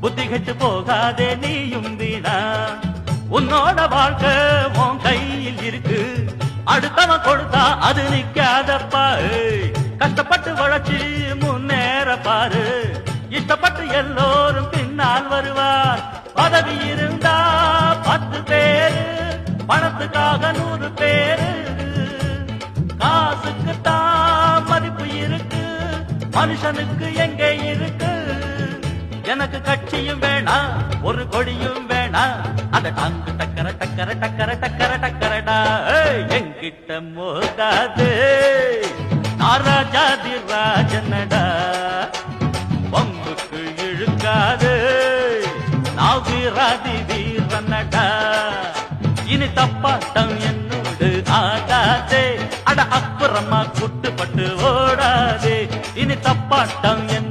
புத்தி கெட்டு போகாதே நீயும் வீணா உன்னோட வாழ்க்கை உன் கையில் இருக்கு அடுத்தவன் கொடுத்தா அது நிக்காதப்பா கஷ்டப்பட்டு வளர்ச்சி முன்னேற பாரு இஷ்டப்பட்டு எல்லோரும் பின்னால் வருவார் பதவி இருந்தா 10 பேரு பணத்துக்காக 100 பேரு காசுக்கு தான் மதிப்பு இருக்கு மனுஷனுக்கு எங்கே இருக்கு எனக்கு கட்சியும் வேணாம் ஒரு கொடியும் வேணாம் அத டாங்கு டக்கர டக்கர டக்கர டக்கர டக்கரடா என்கிட்ட மோதாது நாராஜாதி ராஜனடா வம்புக்கு இழுக்காது நான் வீராதி வீரனடா இனி தப்பாட்டம் என்னோடு ஆடாதே அட அப்புறமா குட்டுப்பட்டு ஓடாதே இனி தப்பாட்டம் என்ன